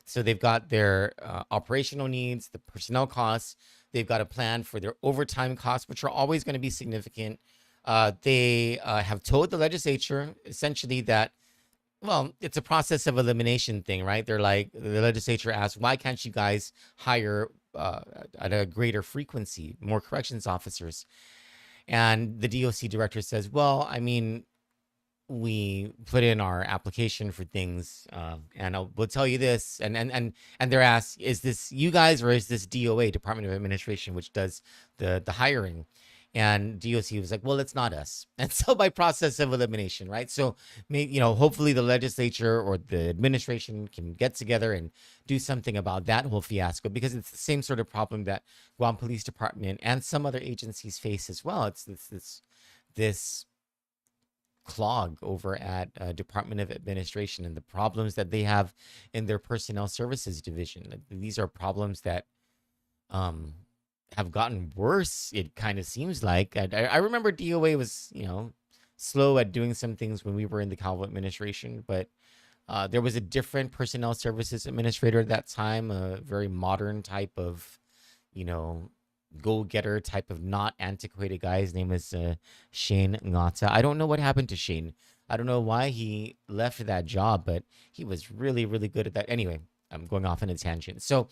So they've got their operational needs, the personnel costs. They've got a plan for their overtime costs, which are always going to be significant. They have told the legislature essentially that, well, it's a process of elimination thing, right? They're like, the legislature asked, why can't you guys hire at a greater frequency more corrections officers? And the DOC director says, well, I mean, we put in our application for things, and we'll tell you this, and they're asked, is this you guys or is this DOA, Department of Administration, which does the hiring? And DOC was like, well, it's not us. And so by process of elimination, right? So, hopefully the legislature or the administration can get together and do something about that whole fiasco, because it's the same sort of problem that Guam Police Department and some other agencies face as well. It's this clog over at Department of Administration and the problems that they have in their personnel services division. These are problems that have gotten worse, it kind of seems like. I remember DOA was, slow at doing some things when we were in the Calvo administration, but there was a different personnel services administrator at that time, a very modern type of, go-getter type of not antiquated guy. His name is Shane Ngata. I don't know what happened to Shane. I don't know why he left that job, but he was really, really good at that. Anyway, I'm going off on a tangent. So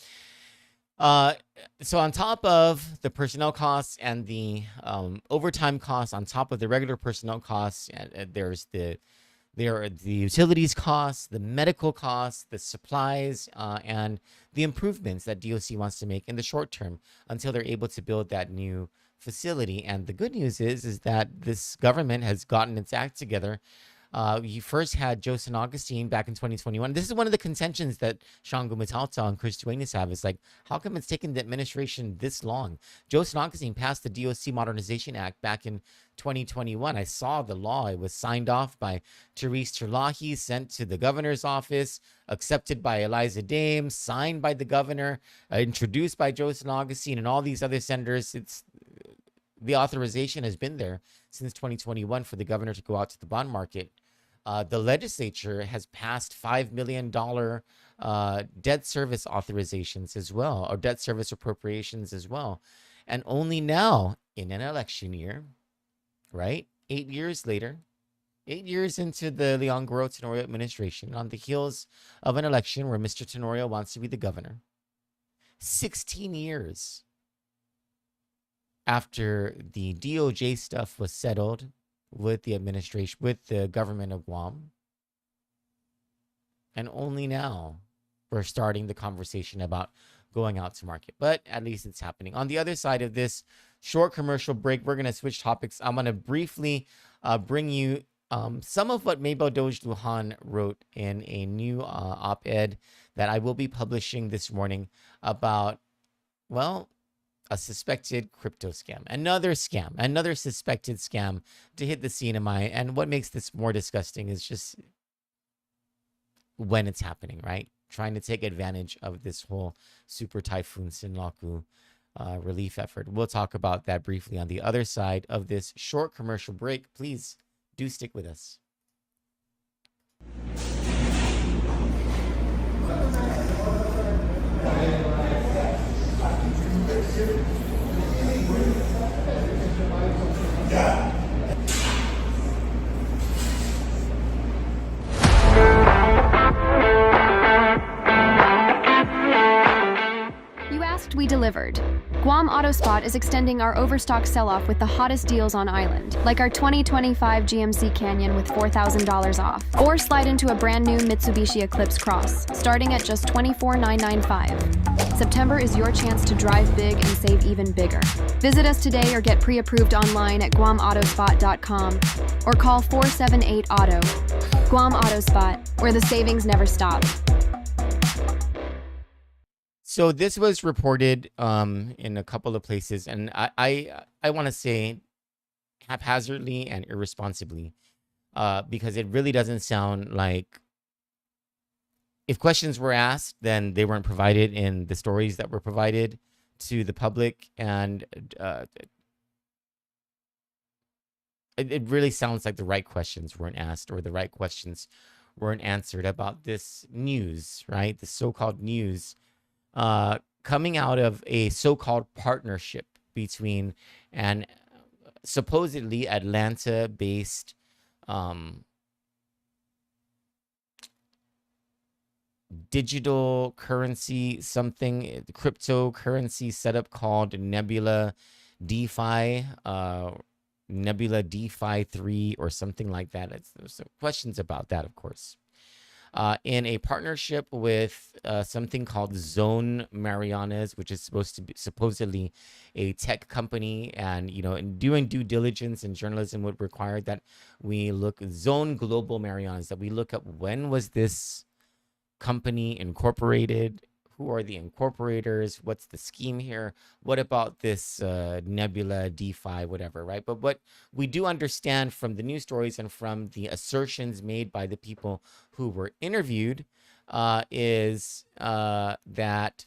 on top of the personnel costs and the overtime costs, on top of the regular personnel costs, there are the utilities costs, the medical costs, the supplies, and the improvements that DOC wants to make in the short term until they're able to build that new facility. And the good news is that this government has gotten its act together. You first had Joe San Augustine back in 2021. This is one of the contentions that Sean Gumitalta and Chris Duenas have. Is like, how come it's taken the administration this long? Joe San Augustine passed the DOC Modernization Act back in 2021. I saw the law. It was signed off by Therese Terlahi, sent to the governor's office, accepted by Eliza Dame, signed by the governor, introduced by Joe San Augustine and all these other senators. The authorization has been there since 2021 for the governor to go out to the bond market. The legislature has passed $5 million debt service authorizations as well, or debt service appropriations as well. And only now, in an election year, right, 8 years later, 8 years into the Leon Guerrero Tenorio administration, on the heels of an election where Mr. Tenorio wants to be the governor, 16 years after the DOJ stuff was settled with the administration, with the government of Guam, and only now we're starting the conversation about going out to market. But at least it's happening. On the other side of this short commercial break, we're going to switch topics. I'm going to briefly bring you some of what Mabel Doge Lujan wrote in a new op-ed that I will be publishing this morning about, well, a suspected crypto scam, another suspected scam to hit the cinema. And what makes this more disgusting is just when it's happening, right? Trying to take advantage of this whole Super Typhoon Sinlaku relief effort. We'll talk about that briefly on the other side of this short commercial break. Please do stick with us. You asked, we delivered. Guam AutoSpot is extending our overstock sell-off with the hottest deals on island, like our 2025 GMC Canyon with $4,000 off. Or slide into a brand new Mitsubishi Eclipse Cross, starting at just $24,995. September is your chance to drive big and save even bigger. Visit us today or get pre-approved online at guamautospot.com or call 478-AUTO. Guam AutoSpot, where the savings never stop. So this was reported in a couple of places, and I want to say haphazardly and irresponsibly, because it really doesn't sound like, if questions were asked, then they weren't provided in the stories that were provided to the public, and it really sounds like the right questions weren't asked or the right questions weren't answered about this news, right? The so-called news coming out of a so-called partnership between an supposedly Atlanta-based digital currency, something, cryptocurrency setup called Nebula DeFi, Nebula DeFi 3 or something like that. There's some questions about that, of course. In a partnership with something called Zone Marianas, which is supposed to be supposedly a tech company, and in doing due diligence and journalism would require that we look Zone Global Marianas, that we look up when was this company incorporated, who are the incorporators, what's the scheme here, what about this Nebula DeFi, whatever, right? But what we do understand from the news stories and from the assertions made by the people who were interviewed is that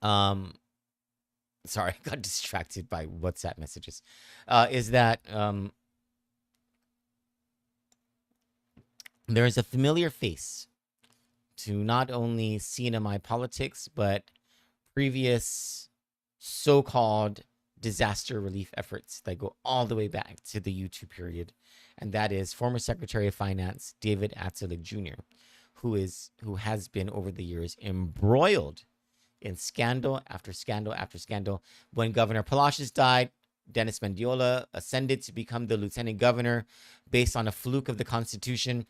sorry, I got distracted by WhatsApp messages, is that there is a familiar face to not only CNMI politics, but previous so-called disaster relief efforts that go all the way back to the U2 period. And that is former Secretary of Finance David Attilik Jr., who has been over the years embroiled in scandal after scandal after scandal. When Governor Palacios died, Dennis Mendiola ascended to become the lieutenant governor based on a fluke of the Constitution.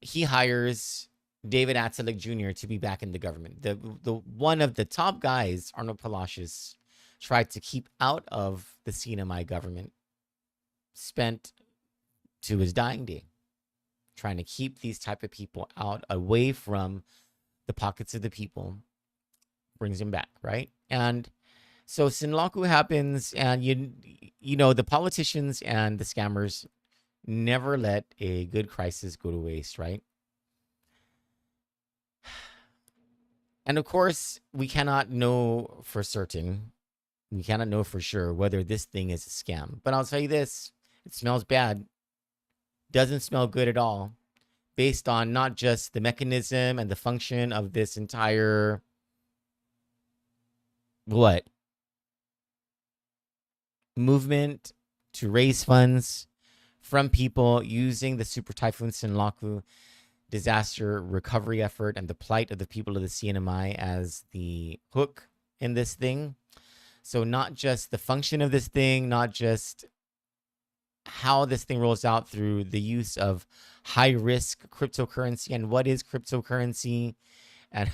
He hires David Attilik Jr. to be back in the government. The one of the top guys, Arnold Palacios, tried to keep out of the CNMI government, spent to his dying day trying to keep these type of people out, away from the pockets of the people, brings him back, right? And so Sinlaku happens, and the politicians and the scammers never let a good crisis go to waste, right? And of course, we cannot know for certain, we cannot know for sure whether this thing is a scam. But I'll tell you this, it smells bad. Doesn't smell good at all, based on not just the mechanism and the function of this entire, movement to raise funds from people using the Super Typhoon Sinlaku disaster recovery effort and the plight of the people of the CNMI as the hook in this thing. So not just the function of this thing, not just how this thing rolls out through the use of high-risk cryptocurrency and what is cryptocurrency and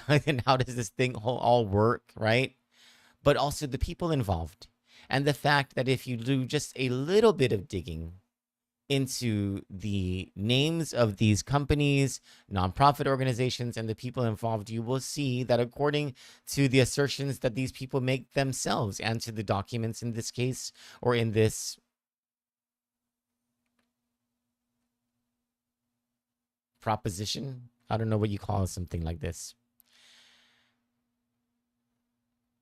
how does this thing all work, right? But also the people involved. And the fact that if you do just a little bit of digging into the names of these companies, nonprofit organizations, and the people involved, you will see that according to the assertions that these people make themselves and to the documents in this case, or in this proposition, I don't know what you call something like this,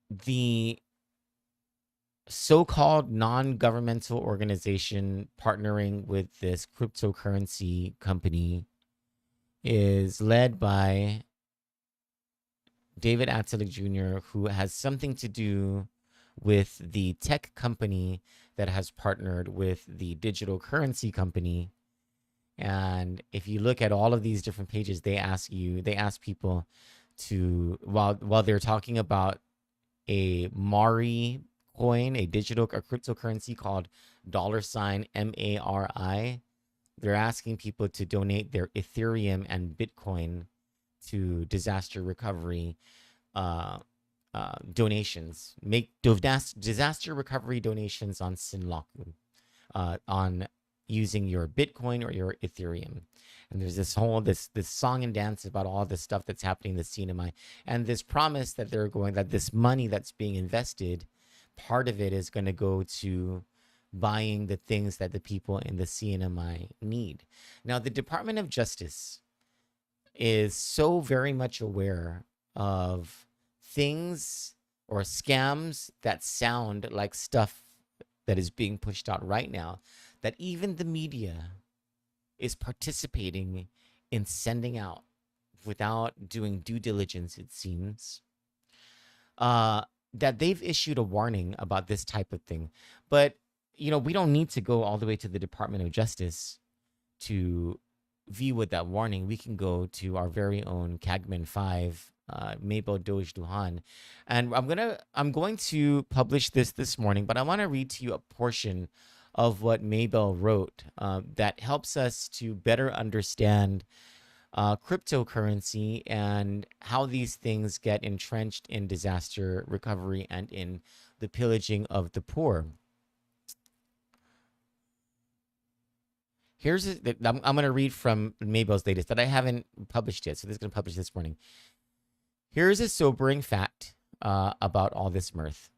the so-called non-governmental organization partnering with this cryptocurrency company is led by David Attilik Jr., who has something to do with the tech company that has partnered with the digital currency company. And if you look at all of these different pages, they ask people to while they're talking about a Mari coin, a cryptocurrency called $MARI. They're asking people to donate their Ethereum and Bitcoin to disaster recovery donations. Make disaster recovery donations on Sinlaku, on using your Bitcoin or your Ethereum. And there's this whole this song and dance about all this stuff that's happening in the CNMI, and this promise that that this money that's being invested, part of it is going to go to buying the things that the people in the CNMI need. Now, the Department of Justice is so very much aware of things or scams that sound like stuff that is being pushed out right now, that even the media is participating in sending out without doing due diligence, it seems, that they've issued a warning about this type of thing. But, we don't need to go all the way to the Department of Justice to view with that warning. We can go to our very own Cagman 5, Mabel Doge Duhan. And I'm going to publish this morning, but I want to read to you a portion of what Mabel wrote that helps us to better understand cryptocurrency and how these things get entrenched in disaster recovery and in the pillaging of the poor. I'm going to read from Mabel's latest that I haven't published yet, so this is going to publish this morning. Here's a sobering fact about all this mirth.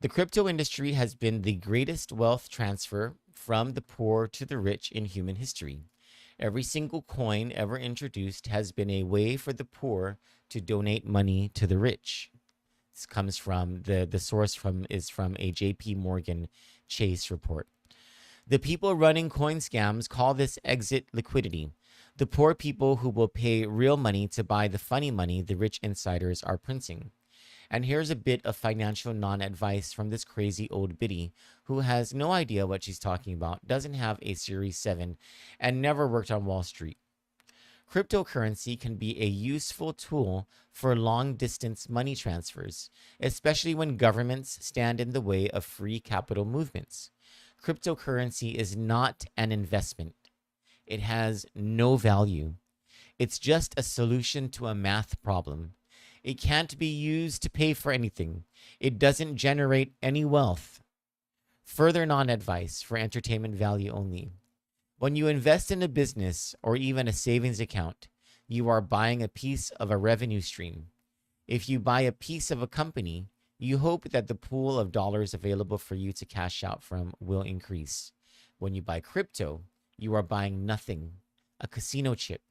The crypto industry has been the greatest wealth transfer from the poor to the rich in human history. Every single coin ever introduced has been a way for the poor to donate money to the rich. This comes from the source is from a JP Morgan Chase report. The people running coin scams call this exit liquidity. The poor people who will pay real money to buy the funny money the rich insiders are printing. And here's a bit of financial non-advice from this crazy old biddy who has no idea what she's talking about, doesn't have a Series 7, and never worked on Wall Street. Cryptocurrency can be a useful tool for long-distance money transfers, especially when governments stand in the way of free capital movements. Cryptocurrency is not an investment. It has no value. It's just a solution to a math problem. It can't be used to pay for anything. It doesn't generate any wealth. Further non-advice for entertainment value only. When you invest in a business or even a savings account, you are buying a piece of a revenue stream. If you buy a piece of a company, you hope that the pool of dollars available for you to cash out from will increase. When you buy crypto, you are buying nothing, a casino chip.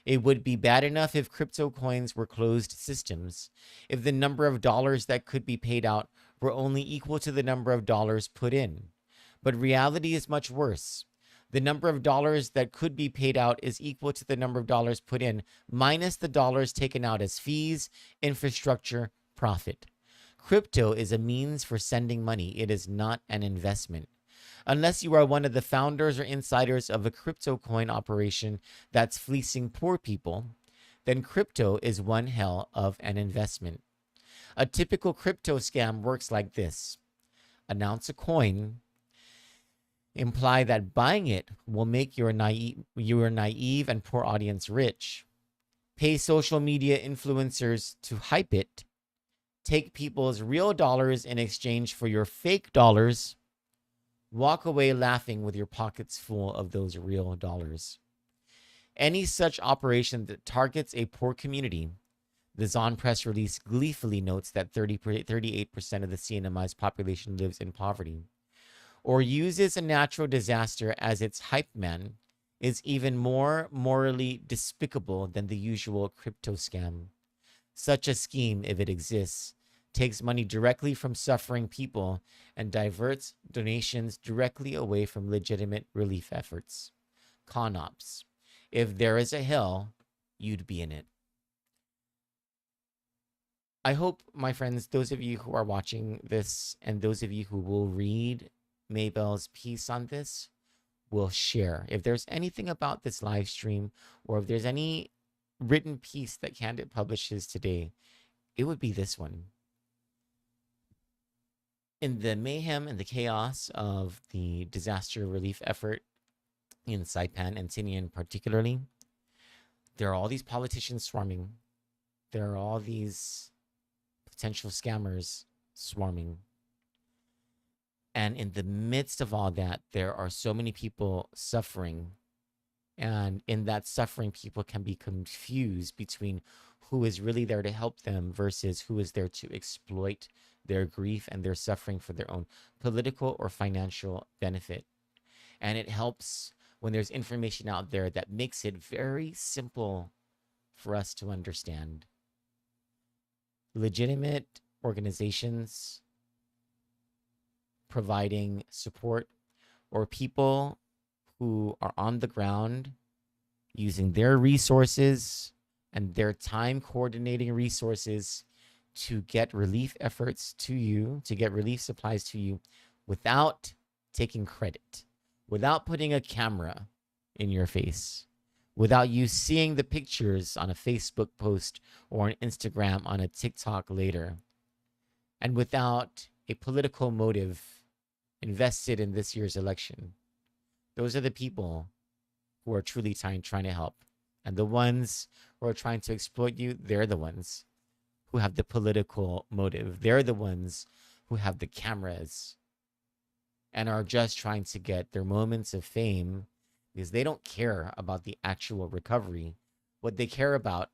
It would be bad enough if crypto coins were closed systems, if the number of dollars that could be paid out were only equal to the number of dollars put in. But reality is much worse. The number of dollars that could be paid out is equal to the number of dollars put in, minus the dollars taken out as fees, infrastructure, profit. Crypto is a means for sending money. It is not an investment. Unless you are one of the founders or insiders of a crypto coin operation that's fleecing poor people, then crypto is one hell of an investment. A typical crypto scam works like this. Announce a coin, imply that buying it will make your naive and poor audience rich, pay social media influencers to hype it, take people's real dollars in exchange for your fake dollars, walk away laughing with your pockets full of those real dollars. Any such operation that targets a poor community, the Zon press release gleefully notes that 38% of the CNMI's population lives in poverty, or uses a natural disaster as its hype man, is even more morally despicable than the usual crypto scam. Such a scheme, if it exists, takes money directly from suffering people and diverts donations directly away from legitimate relief efforts. Con ops. If there is a hell, you'd be in it. I hope, my friends, those of you who are watching this and those of you who will read Mabel's piece on this will share. If there's anything about this live stream, or if there's any written piece that Kandit publishes today, it would be this one. In the mayhem and the chaos of the disaster relief effort in Saipan and Tinian particularly, there are all these politicians swarming. There are all these potential scammers swarming. And in the midst of all that, there are so many people suffering. And in that suffering, people can be confused between who is really there to help them versus who is there to exploit their grief and their suffering for their own political or financial benefit. And it helps when there's information out there that makes it very simple for us to understand. Legitimate organizations providing support, or people who are on the ground using their resources and their time coordinating resources to get relief efforts to you, to get relief supplies to you without taking credit, without putting a camera in your face, without you seeing the pictures on a Facebook post or on Instagram, on a TikTok later, and without a political motive invested in this year's election. Those are the people who are truly trying to help. And the ones who are trying to exploit you, they're the ones who have the political motive. They're the ones who have the cameras and are just trying to get their moments of fame because they don't care about the actual recovery. What they care about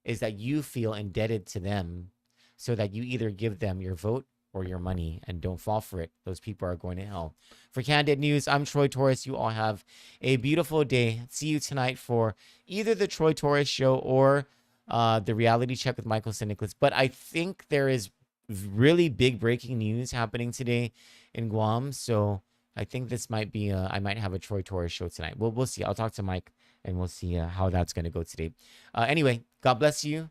is that you feel indebted to them so that you either give them your vote or your money, and don't fall for it. Those people are going to hell. For Kandit News, I'm Troy Torres. You all have a beautiful day. See you tonight for either the Troy Torres Show or the Reality Check with Michael St. Nicholas. But I think there is really big breaking news happening today in Guam. So I think this might be, I might have a Troy Torres Show tonight. We'll see. I'll talk to Mike and we'll see how that's going to go today. Anyway, God bless you.